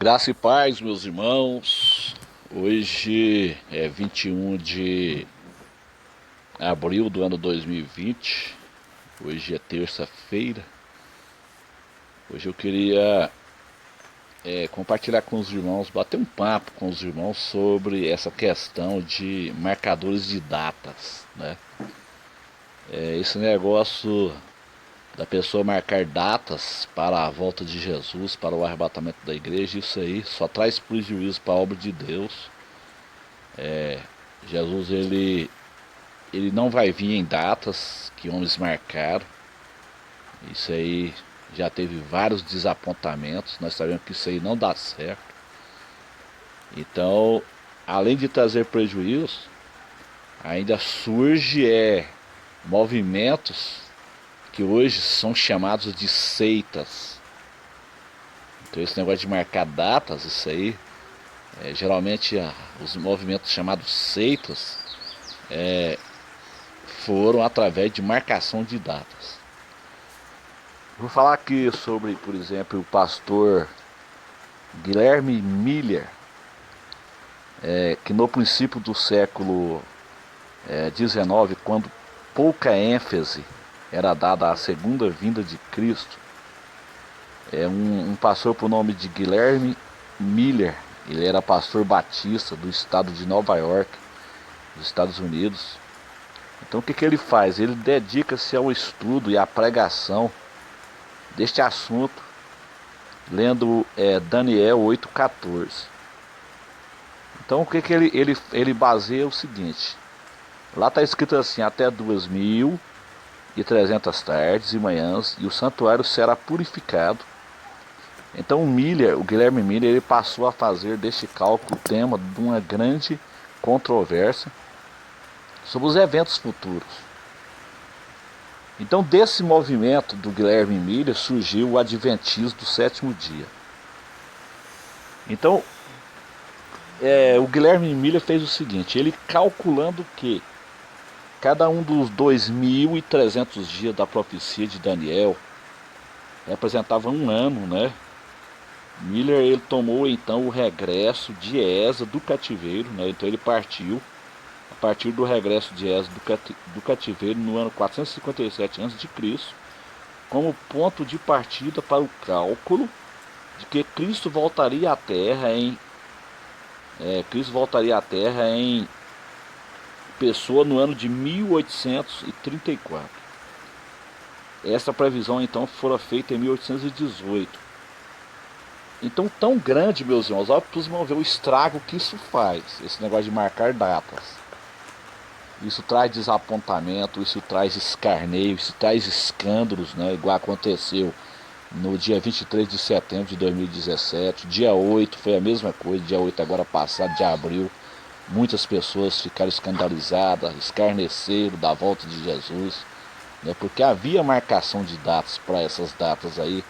Graça e paz, meus irmãos. Hoje é 21 de abril do ano 2020. Hoje é terça-feira. Hoje eu queria compartilhar com os irmãos, bater um papo com os irmãos sobre essa questão de marcadores de datas, né? Esse negócio da pessoa marcar datas para a volta de Jesus, para o arrebatamento da igreja, isso aí só traz prejuízo para a obra de Deus. Jesus ele não vai vir em datas que homens marcaram. Isso aí já teve vários desapontamentos. Nós sabemos que isso aí não dá certo. Então, além de trazer prejuízo, ainda surge movimentos que hoje são chamados de seitas. Então esse negócio de marcar datas, isso aí, geralmente os movimentos chamados seitas foram através de marcação de datas. Vou falar aqui sobre, por exemplo, o pastor Guilherme Miller, que no princípio do século XIX, quando pouca ênfase era dada à segunda vinda de Cristo, um pastor por nome de Guilherme Miller, ele era pastor batista do estado de Nova York, dos Estados Unidos. Então o que ele faz? Ele dedica-se ao estudo e à pregação deste assunto, lendo Daniel 8,14. Então o que ele baseia o seguinte: lá está escrito assim: até 2.300 tardes e manhãs, e o santuário será purificado. Então o Guilherme Miller, ele passou a fazer deste cálculo o tema de uma grande controvérsia sobre os eventos futuros. Então desse movimento do Guilherme Miller surgiu o Adventismo do sétimo dia. Então o Guilherme Miller fez o seguinte: ele calculando que cada um dos 2.300 dias da profecia de Daniel representava um ano, né? Miller, ele tomou então o regresso de Esa do cativeiro, né? Então ele partiu a partir do regresso de Esa do cativeiro no ano 457 a.C. como ponto de partida para o cálculo de que Cristo voltaria à Terra em pessoa no ano de 1834. Essa previsão então fora feita em 1818. Então, tão grande, meus irmãos, olha para os irmãos ver o estrago que isso faz, esse negócio de marcar datas. Isso traz desapontamento, isso traz escarneio, isso traz escândalos, né? Igual aconteceu no dia 23 de setembro de 2017, dia 8 foi a mesma coisa, dia 8 agora passado, de abril. Muitas pessoas ficaram escandalizadas, escarneceram da volta de Jesus, né? Porque havia marcação de datas para essas datas aí,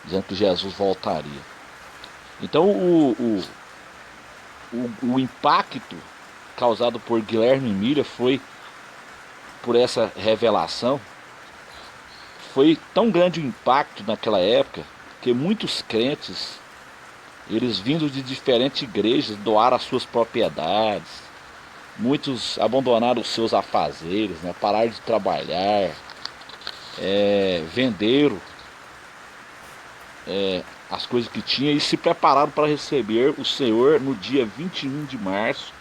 dizendo que Jesus voltaria. Então o impacto causado por Guilherme Miller por essa revelação, foi tão grande o impacto naquela época, que muitos crentes, eles vindo de diferentes igrejas, doaram as suas propriedades, muitos abandonaram os seus afazeres, né, pararam de trabalhar, venderam as coisas que tinha e se prepararam para receber o Senhor no dia 21 de março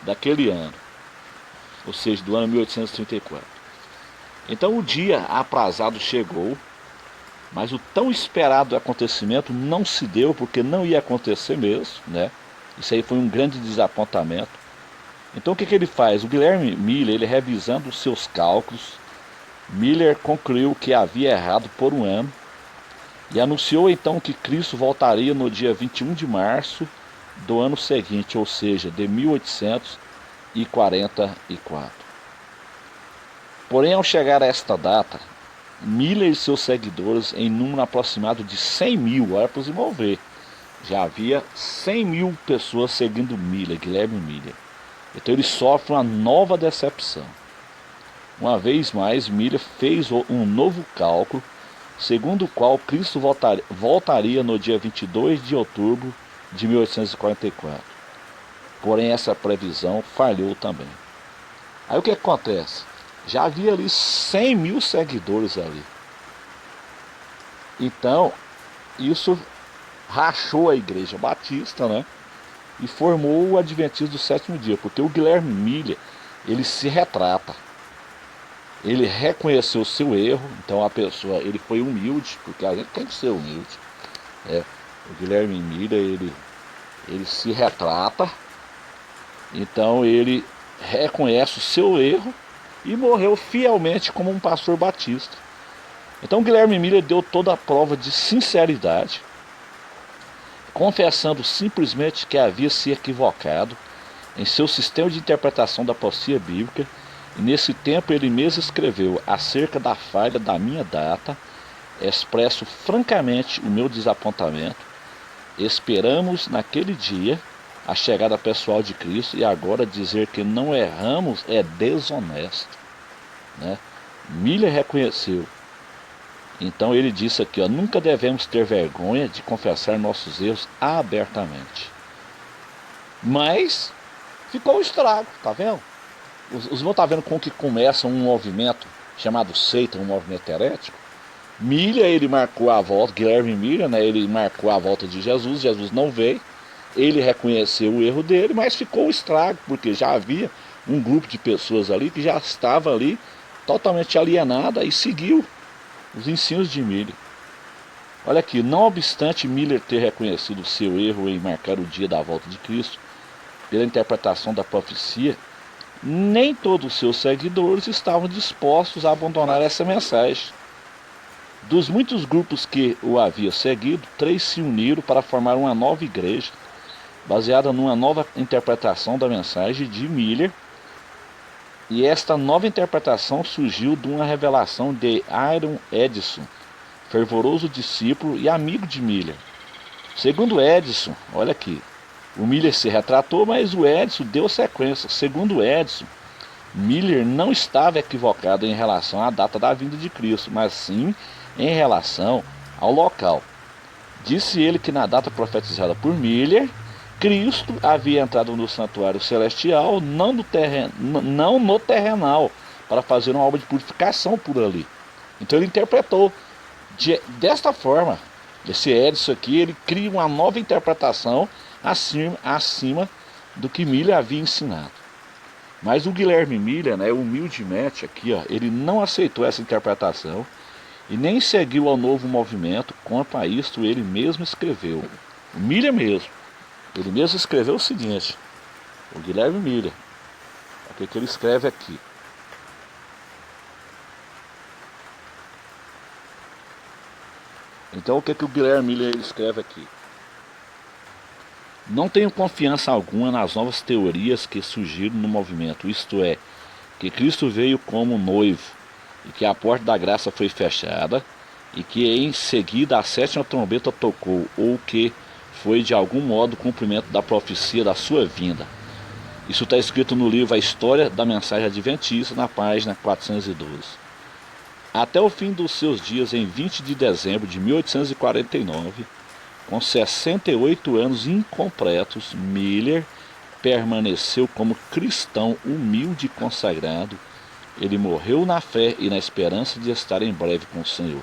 daquele ano, ou seja, do ano 1834. Então o dia aprazado chegou, mas o tão esperado acontecimento não se deu, porque não ia acontecer mesmo, né? Isso aí foi um grande desapontamento. Então o que ele faz? O Guilherme Miller, ele revisando os seus cálculos, Miller concluiu que havia errado por um ano, e anunciou então que Cristo voltaria no dia 21 de março do ano seguinte, ou seja, de 1844. Porém, ao chegar a esta data, Miller e seus seguidores, em número aproximado de 100 mil, olha para os irmãos ver, já havia 100 mil pessoas seguindo Guilherme Miller. Então ele sofre uma nova decepção. Uma vez mais, Miller fez um novo cálculo, segundo o qual Cristo voltaria no dia 22 de outubro de 1844. Porém, essa previsão falhou também. Aí o que acontece? Já havia ali 100 mil seguidores ali. Então, isso rachou a Igreja Batista, né? E formou o Adventismo do Sétimo Dia, porque o Guilherme Miller, ele se retrata. Ele reconheceu o seu erro, então a pessoa, ele foi humilde, porque a gente tem que ser humilde. O Guilherme Miller, ele se retrata, então ele reconhece o seu erro e morreu fielmente como um pastor batista. Então Guilherme Miller deu toda a prova de sinceridade, confessando simplesmente que havia se equivocado em seu sistema de interpretação da profecia bíblica, e nesse tempo ele mesmo escreveu: acerca da falha da minha data, expresso francamente o meu desapontamento. Esperamos naquele dia a chegada pessoal de Cristo, e agora dizer que não erramos é desonesto, né? Miller reconheceu. Então ele disse aqui, ó: nunca devemos ter vergonha de confessar nossos erros abertamente. Mas ficou um estrago, tá vendo? Os irmãos estão vendo como que começa um movimento chamado seita, um movimento herético. Miller, ele marcou a volta, Guilherme Miller, né, ele marcou a volta de Jesus, Jesus não veio, ele reconheceu o erro dele, mas ficou um estrago, porque já havia um grupo de pessoas ali que já estava ali totalmente alienada e seguiu os ensinos de Miller. Olha aqui, não obstante Miller ter reconhecido o seu erro em marcar o dia da volta de Cristo pela interpretação da profecia, nem todos os seus seguidores estavam dispostos a abandonar essa mensagem. Dos muitos grupos que o haviam seguido, 3 se uniram para formar uma nova igreja, baseada numa nova interpretação da mensagem de Miller. E esta nova interpretação surgiu de uma revelação de Aaron Edson, fervoroso discípulo e amigo de Miller. Segundo Edson, olha aqui, o Miller se retratou, mas o Edson deu sequência. Segundo Edson, Miller não estava equivocado em relação à data da vinda de Cristo, mas sim em relação ao local. Disse ele que na data profetizada por Miller, Cristo havia entrado no santuário celestial, não no terrenal, para fazer uma obra de purificação por ali. Então ele interpretou desta forma. Esse Edson aqui, ele cria uma nova interpretação acima do que Miller havia ensinado. Mas o Guilherme Miller, né, humildemente aqui, ó, ele não aceitou essa interpretação e nem seguiu ao novo movimento. Quanto a isto, ele mesmo escreveu. O Miller mesmo. Ele mesmo escreveu o seguinte, o Guilherme Miller. O que ele escreve aqui? Então o que o Guilherme Miller escreve aqui? Não tenho confiança alguma nas novas teorias que surgiram no movimento, isto é, que Cristo veio como noivo, e que a porta da graça foi fechada, e que em seguida a 7ª trombeta tocou, ou que foi de algum modo o cumprimento da profecia da sua vinda. Isso está escrito no livro A História da Mensagem Adventista, na página 412. Até o fim dos seus dias, em 20 de dezembro de 1849, com 68 anos incompletos, Miller permaneceu como cristão humilde e consagrado. Ele morreu na fé e na esperança de estar em breve com o Senhor.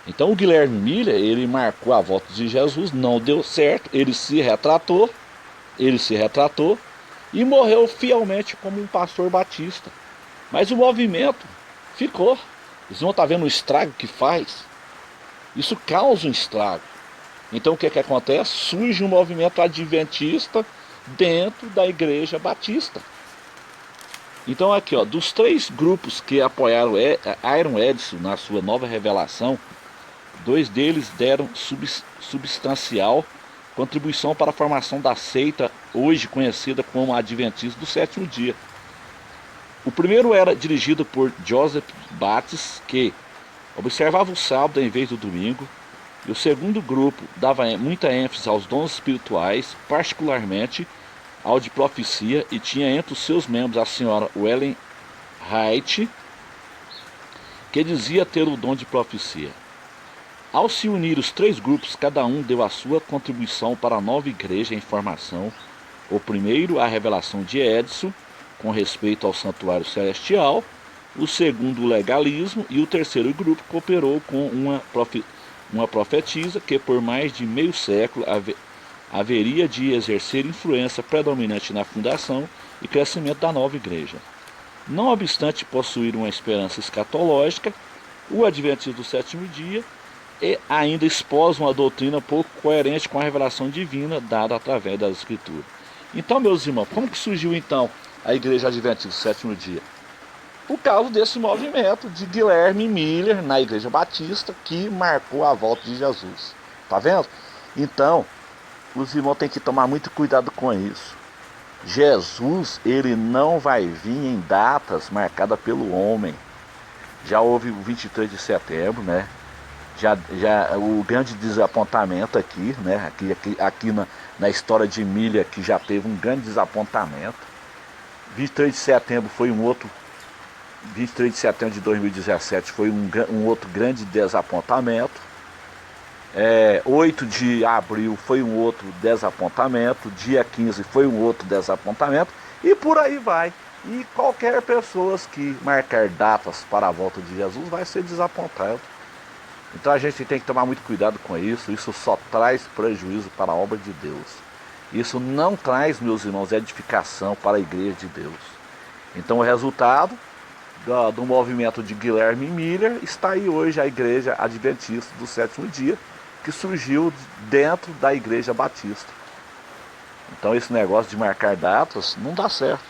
Então o Guilherme Miller, ele marcou a volta de Jesus, não deu certo, ele se retratou e morreu fielmente como um pastor batista. Mas o movimento ficou. Vocês vão estar vendo o estrago que faz? Isso causa um estrago. Então o que acontece? Surge um movimento adventista dentro da igreja batista. Então aqui, ó, dos 3 grupos que apoiaram Aaron Edson na sua nova revelação, 2 deles deram substancial contribuição para a formação da seita hoje conhecida como Adventista do Sétimo Dia. O primeiro era dirigido por Joseph Bates, que observava o sábado em vez do domingo, e o segundo grupo dava muita ênfase aos dons espirituais, particularmente ao de profecia, e tinha entre os seus membros a senhora Ellen White, que dizia ter o dom de profecia. Ao se unir os 3 grupos, cada um deu a sua contribuição para a nova igreja em formação. O primeiro, a revelação de Edson, com respeito ao santuário celestial. O segundo, o legalismo. E o terceiro grupo cooperou com uma profetisa que por mais de meio século haveria de exercer influência predominante na fundação e crescimento da nova igreja. Não obstante possuir uma esperança escatológica, o Adventismo do sétimo dia ainda expôs uma doutrina pouco coerente com a revelação divina dada através das Escrituras. Então, meus irmãos, como que surgiu então a Igreja Adventista do sétimo dia? Por causa desse movimento de Guilherme Miller na Igreja Batista, que marcou a volta de Jesus. Tá vendo? Então, os irmãos têm que tomar muito cuidado com isso. Jesus, ele não vai vir em datas marcadas pelo homem. Já houve o 23 de setembro, né? Já o grande desapontamento aqui, né? Aqui na história de Miller, que já teve um grande desapontamento. 23 de setembro foi um outro. 23 de setembro de 2017 foi um outro grande desapontamento. 8 de abril foi um outro desapontamento. Dia 15 foi um outro desapontamento. E por aí vai. E qualquer pessoa que marcar datas para a volta de Jesus vai ser desapontado. Então a gente tem que tomar muito cuidado com isso. Isso só traz prejuízo para a obra de Deus. Isso não traz, meus irmãos, edificação para a igreja de Deus. Então o resultado do movimento de Guilherme Miller está aí hoje a Igreja Adventista do sétimo dia, que surgiu dentro da Igreja Batista. Então esse negócio de marcar datas não dá certo.